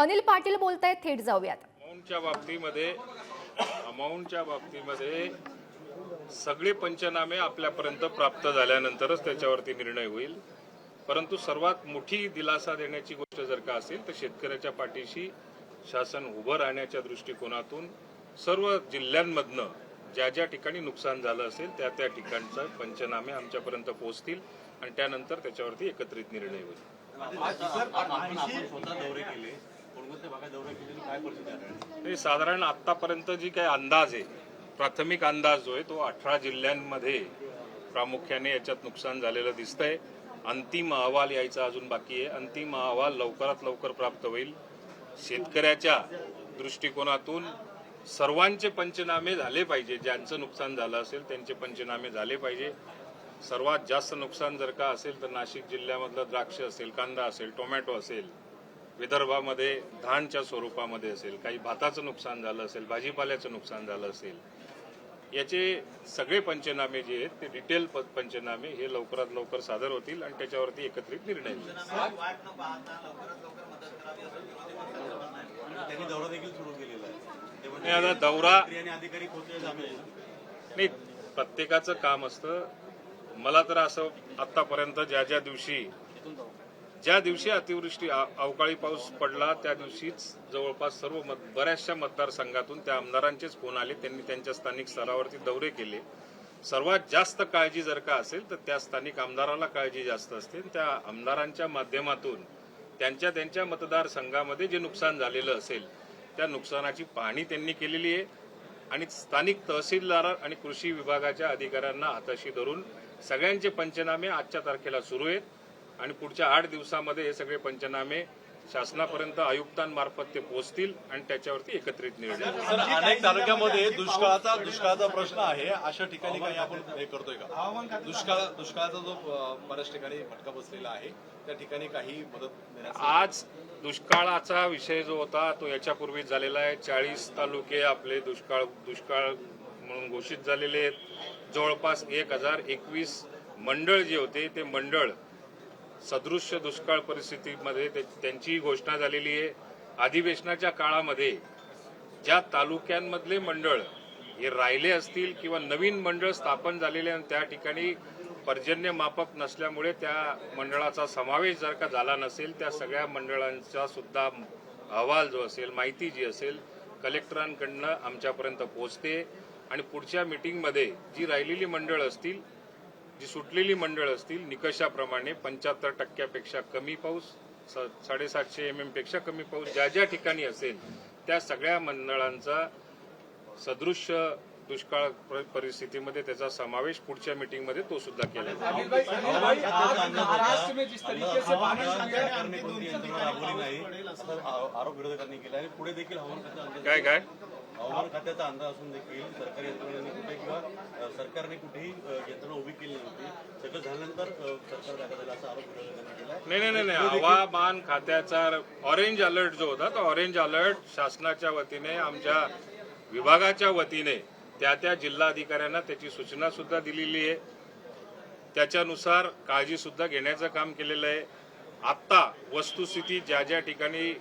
अनिल पाटील बोलतायत, थेट जाऊयात. अमाऊंटच्या बाबतीमध्ये सगळे पंचनामे आपल्यापर्यंत प्राप्त झाल्यानंतरच त्याच्यावरती निर्णय होईल. परंतु सर्वात मोठी दिलासा देण्याची गोष्ट जर का असेल तर शेतकऱ्याच्या पाठीशी शासन उभं राहण्याच्या दृष्टिकोनातून सर्व जिल्ह्यांमधनं ज्या ज्या ठिकाणी नुकसान झालं असेल त्या त्या ठिकाणचे पंचनामे आमच्यापर्यंत पोहोचतील आणि त्यानंतर त्याच्यावरती एकत्रित निर्णय होईल. साधारण आतापर्यंत जी काही अंदाज आहे, प्राथमिक अंदाज जो आहे तो 18 जिल्ह्यांमध्ये प्रामुख्याने याच्यात नुकसान झालेलं दिसतंय. अंतिम अहवाल यायचा अजून बाकी आहे. अंतिम अहवाल लवकरात लवकर प्राप्त होईल. शेतकऱ्याच्या दृष्टिकोनातून सर्वांचे पंचनामे झाले पाहिजे. ज्यांचं नुकसान झालं असेल त्यांचे पंचनामे झाले पाहिजे. सर्वात जास्त नुकसान जर का असेल तर नाशिक जिल्ह्यामधलं द्राक्ष असेल, कांदा असेल, टोमॅटो असेल, विदर्भामध्ये धानच्या स्वरूपामध्ये असेल, काही भाताचं नुकसान झालं असेल, भाजीपाल्याचं नुकसान झालं असेल, याचे सगळे पंचनामे जे आहेत ते डिटेल पंचनामे हे लवकरात लवकर सादर होतील आणि त्याच्यावरती एकत्रित निर्णय होईल. आता दौरा नाही, प्रत्येकाचं काम असतं. मला तर असं आतापर्यंत ज्या दिवशी अतिवृष्टी अवकाळी पाऊस पडला त्या दिवशीच जवळपास बऱ्याचशा मतदारसंघातून त्या आमदारांचेच फोन आले. त्यांनी त्यांच्या स्थानिक स्तरावरती दौरे केले. सर्वात जास्त काळजी जर का असेल तर त्या स्थानिक आमदाराला काळजी जास्त असते. त्या आमदारांच्या माध्यमातून त्यांच्या मतदारसंघामध्ये जे नुकसान झालेलं असेल त्या नुकसानाची पाहणी त्यांनी केलेली आहे आणि स्थानिक तहसीलदार आणि कृषी विभागाच्या अधिकाऱ्यांना हाताशी धरून सगळ्यांचे पंचनामे आजच्या तारखेला सुरू आहेत आणि पुढच्या 8 दिवसामध्ये हे सगळे पंचनामे शासनापर्यंत आयुक्तांमार्फत ते पोहोचतील आणि त्याच्यावरती एकत्रित निर्णय. अनेक तालुक्यामध्ये दुष्काळाचा प्रश्न आहे. अशा ठिकाणी काही आपण हे करतोय का? दुष्काळाचा जो बऱ्याच ठिकाणी फटका बसलेला आहे त्या ठिकाणी काही मदत? आज दुष्काळाचा विषय जो होता तो याच्यापूर्वीच झालेला आहे. 40 तालुके आपले दुष्काळ म्हणून घोषित झालेले आहेत. जवळपास 1021 मंडळ जे होते ते मंडळ सदृश्य दुष्काळ परिस्थितीमध्ये त्यांची घोषणा झालेली आहे. अधिवेशनाच्या काळामध्ये ज्या तालुक्यांमधले मंडळ हे राहिले असतील किंवा नवीन मंडळ स्थापन झालेले आणि त्या ठिकाणी पर्जन्य मापक नसल्यामुळे त्या मंडळाचा समावेश जर का झाला नसेल त्या सगळ्या मंडळांचा सुद्धा अहवाल जो असेल, माहिती जी असेल, कलेक्टरांकडनं आमच्यापर्यंत पोहोचते आणि पुढच्या मीटिंगमध्ये जी राहिलेली मंडळ असतील, जी सुटलेली मंडळ असतील, निकषाप्रमाणे 75% कमी पाऊस, 750 mm पेक्षा कमी पाऊस ज्या ज्या ठिकाणी असेल त्या सगळ्या मंडळांचा सदृश्य दुष्काळ परिस्थितीमध्ये त्याचा समावेश पुढच्या मीटिंगमध्ये तो सुद्धा केला जाईल. काय हवामान खात्याचा अंदाज असून देखील सरकारी यंत्रणांनी कुठे किंवा सरकारने कुठेही यंत्रणा उभी केली नव्हती. सगळं झाल्यानंतर सरकार जागा झाला असा आरोप विरोधकांनी केला. नाही, हवामान खात्याचा ऑरेंज अलर्ट जो होता तो ऑरेंज अलर्ट शासनाच्या वतीने, आमच्या विभागाच्या वतीने त्या जिल्हाधिकाऱ्यांना त्याची सूचना सुद्धा दिलेली आहे. त्याच्यानुसार काळजी सुद्धा घेण्याचं काम केलेलं आहे. आत्ता वस्तुस्थिती ज्या ठिकाणी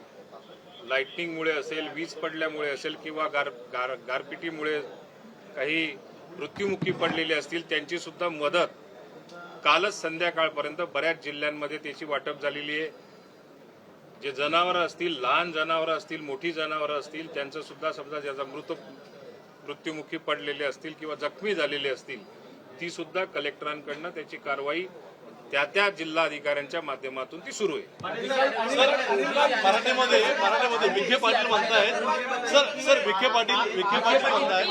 लाइटनिंगमुळे असेल, वीज पडल्यामुळे असेल किंवा गारपिटीमुळे काही मृत्युमुखी पडलेले असतील त्यांची सुद्धा मदत कालच संध्याकाळपर्यंत बऱ्याच जिल्ह्यांमध्ये त्याची वाटप झालेली आहे. जे जनावरं असतील, लहान जनावरं असतील, मोठी जनावरं असतील, त्यांचं सुद्धा समजा ज्याचा मृत्युमुखी पडलेले असतील किंवा जखमी झालेले असतील ती सुद्धा कलेक्टरांकडनं त्याची कारवाई त्या जिल्हाधिकाऱ्यांच्या माध्यमातून ती सुरू आहे. मराठीमध्ये विखे पाटील म्हणतायत. विखे पाटील म्हणतायत.